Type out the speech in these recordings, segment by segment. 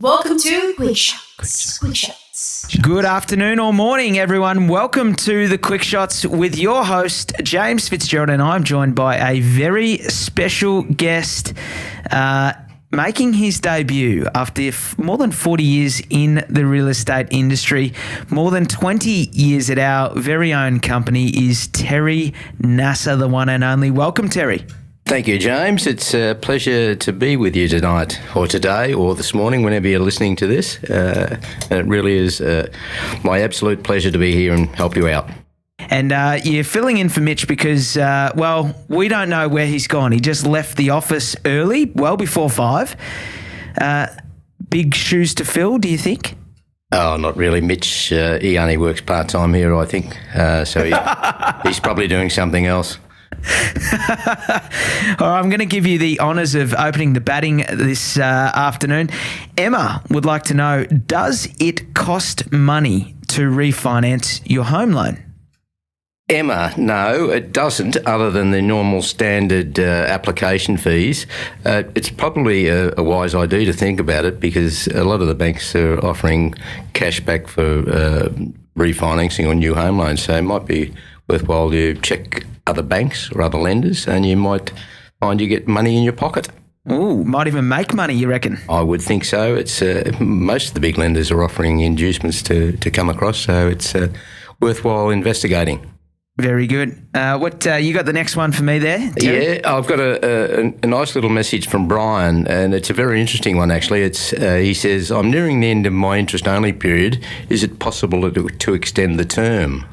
Welcome to Quickshots. Good afternoon or morning, everyone. Welcome to the Quickshots with your host, James Fitzgerald, and I'm joined by a very special guest making his debut after more than 40 years in the real estate industry. More than 20 years at our very own company is Terry Nasser, the one and only. Welcome, Terry. Thank you, James. It's a pleasure to be with you tonight or today or this morning, whenever you're listening to this. And it really is my absolute pleasure to be here and help you out. And you're filling in for Mitch because, we don't know where he's gone. He just left the office early, well before 5. Big shoes to fill, do you think? Oh, not really. Mitch, he only works part-time here, I think. So he's probably doing something else. All right, I'm going to give you the honours of opening the batting this afternoon. Emma would like to know, does it cost money to refinance your home loan? Emma, no, it doesn't, other than the normal standard application fees. It's probably a wise idea to think about it because a lot of the banks are offering cash back for refinancing on new home loans, so it might be worthwhile you check other banks or other lenders and you might find you get money in your pocket. Ooh, might even make money, you reckon? I would think so. It's most of the big lenders are offering inducements to come across, so it's worthwhile investigating. Very good. What you got the next one for me there, Terry? Yeah, I've got a nice little message from Brian, and it's a very interesting one, actually. It's he says, I'm nearing the end of my interest-only period. Is it possible to extend the term?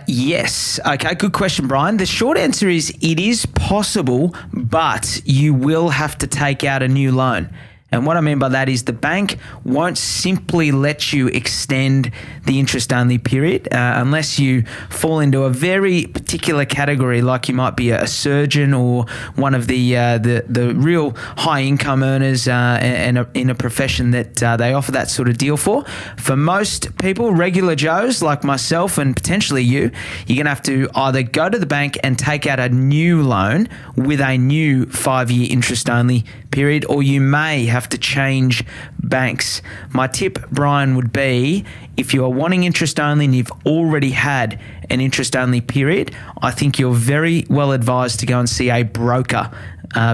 Yes. Okay, good question, Brian. The short answer is it is possible, but you will have to take out a new loan. And what I mean by that is the bank won't simply let you extend the interest-only period unless you fall into a very particular category, like you might be a surgeon or one of the real high-income earners in a profession that they offer that sort of deal for. For most people, regular Joes like myself and potentially you're going to have to either go to the bank and take out a new loan with a new 5-year interest-only period, or you may have to change banks. My tip, Brian, would be if you are wanting interest only and you've already had an interest only period, I think you're very well advised to go and see a broker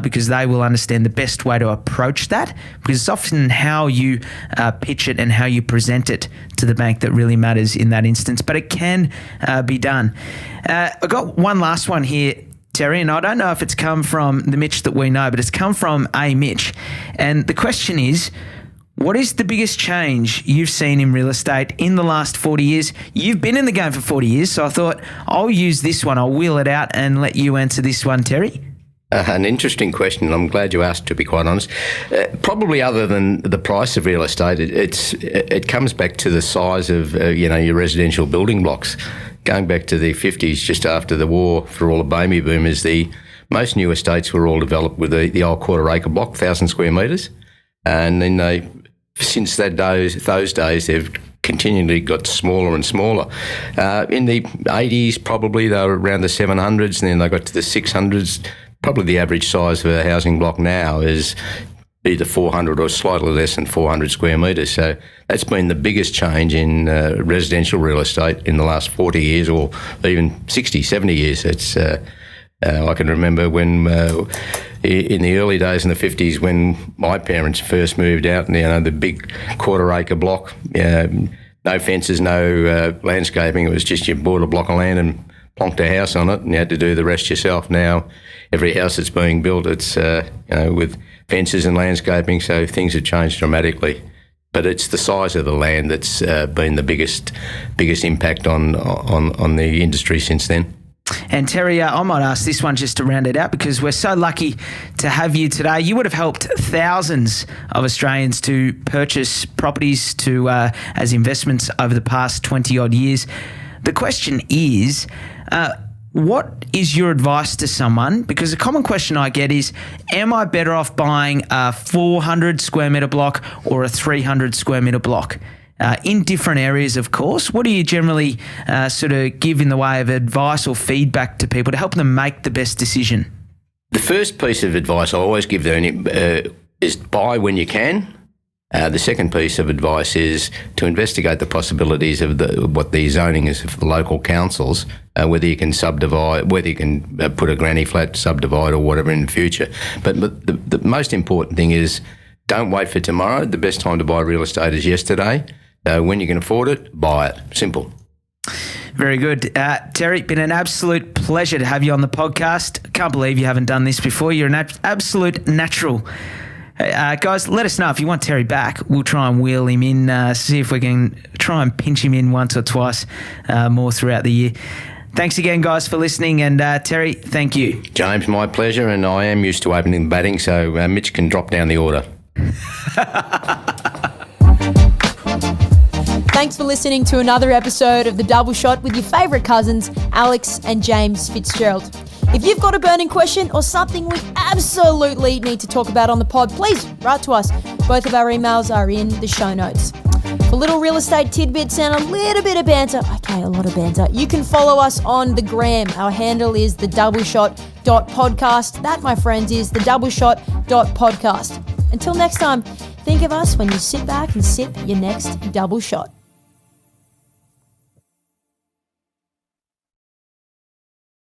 because they will understand the best way to approach that, because it's often how you pitch it and how you present it to the bank that really matters in that instance, but it can be done. I've got one last one here, Terry, and I don't know if it's come from the Mitch that we know, but it's come from a Mitch. And the question is, what is the biggest change you've seen in real estate in the last 40 years? You've been in the game for 40 years, so I thought I'll use this one. I'll wheel it out and let you answer this one, Terry. An interesting question. I'm glad you asked, to be quite honest. Probably other than the price of real estate, it comes back to the size of your residential building blocks. Going back to the 50s, just after the war, for all the baby boomers, most new estates were all developed with the old quarter-acre block, 1,000 square metres, and then since those days, they've continually got smaller and smaller. In the 80s, probably they were around the 700s, and then they got to the 600s. Probably the average size of a housing block now is either 400 or slightly less than 400 square metres. So that's been the biggest change in residential real estate in the last 40 years or even 60, 70 years. It's I can remember when in the early days in the 50s when my parents first moved out, and the big quarter-acre block, no fences, no landscaping. It was just you bought a block of land and plonked a house on it, and you had to do the rest yourself. Now, every house that's being built, it's with fences and landscaping, so things have changed dramatically. But it's the size of the land that's been the biggest impact on the industry since then. And Terry, I might ask this one just to round it out, because we're so lucky to have you today. You would have helped thousands of Australians to purchase properties as investments over the past 20-odd years. The question is, what is your advice to someone? Because a common question I get is, am I better off buying a 400 square metre block or a 300 square metre block? In different areas, of course. What do you generally sort of give in the way of advice or feedback to people to help them make the best decision? The first piece of advice I always give them is buy when you can The second piece of advice is to investigate the possibilities of what the zoning is for the local councils, whether you can subdivide, whether you can put a granny flat subdivide or whatever in the future. But the most important thing is don't wait for tomorrow. The best time to buy real estate is yesterday. When you can afford it, buy it. Simple. Very good. Terry, been an absolute pleasure to have you on the podcast. Can't believe you haven't done this before. You're an absolute natural. Guys, let us know if you want Terry back. We'll try and wheel him in, see if we can try and pinch him in once or twice more throughout the year. Thanks again, guys, for listening. And Terry, thank you. James, my pleasure. And I am used to opening batting, so Mitch can drop down the order. Thanks for listening to another episode of The Double Shot with your favourite cousins, Alex and James Fitzgerald. If you've got a burning question or something we absolutely need to talk about on the pod, please write to us. Both of our emails are in the show notes. For little real estate tidbits and a little bit of banter, okay, a lot of banter, you can follow us on the gram. Our handle is thedoubleshot.podcast. That, my friends, is thedoubleshot.podcast. Until next time, think of us when you sit back and sip your next double shot.